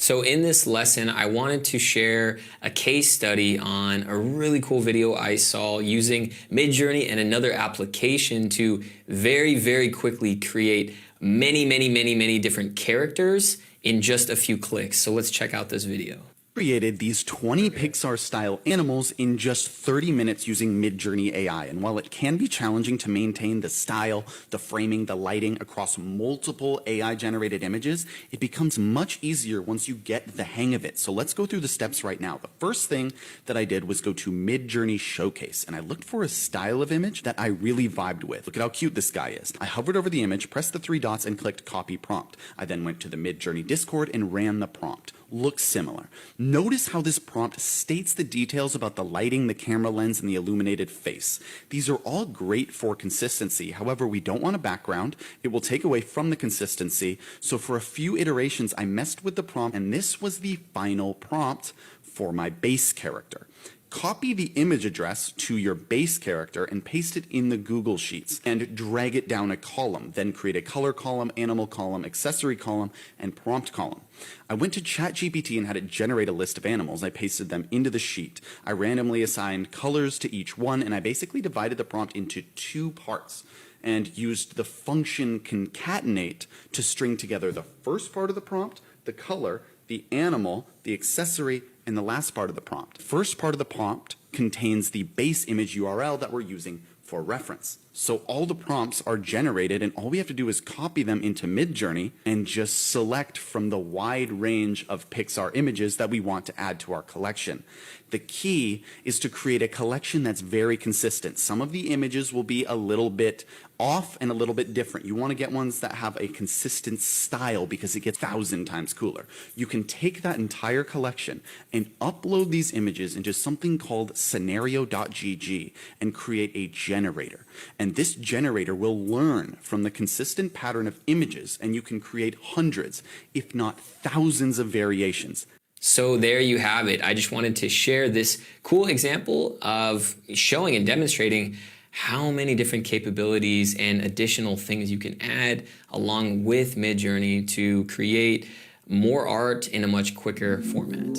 So in this lesson, I wanted to share a case study on a really cool video I saw using Midjourney and another application to very quickly create many different characters in just a few clicks. So let's check out this video. Created these 20 Pixar-style animals in just 30 minutes using Midjourney AI. And while it can be challenging to maintain the style, the framing, the lighting across multiple AI-generated images, it becomes much easier once you get the hang of it. So let's go through the steps right now. The first thing that I did was go to Midjourney Showcase, and I looked for a style of image that I really vibed with. Look at how cute this guy is. I hovered over the image, pressed the 3 dots, and clicked Copy Prompt. I then went to the Midjourney Discord and ran the prompt. Looks similar. Notice how this prompt states the details about the lighting, the camera lens, and the illuminated face. These are all great for consistency. However, we don't want a background. It will take away from the consistency. So for a few iterations, I messed with the prompt, and this was the final prompt for my base character. Copy the image address to your base character and paste it in the Google Sheets and drag it down a column. Then create a color column, animal column, accessory column, and prompt column. I went to ChatGPT and had it generate a list of animals. I pasted them into the sheet. I randomly assigned colors to each one, and I basically divided the prompt into 2 parts and used the function concatenate to string together the first part of the prompt, the color, the animal, the accessory, and the last part of the prompt. First part of the prompt contains the base image URL that we're using for reference. So all the prompts are generated, and all we have to do is copy them into Midjourney and just select from the wide range of Pixar images that we want to add to our collection. The key is to create a collection that's very consistent. Some of the images will be a little bit off and a little bit different. You want to get ones that have a consistent style because it gets 1,000 times cooler. You can take that entire collection and upload these images into something called scenario.gg and create a generator. And this generator will learn from the consistent pattern of images, and you can create hundreds, if not thousands of variations. So there you have it. I just wanted to share this cool example of showing and demonstrating how many different capabilities and additional things you can add along with Midjourney to create more art in a much quicker format.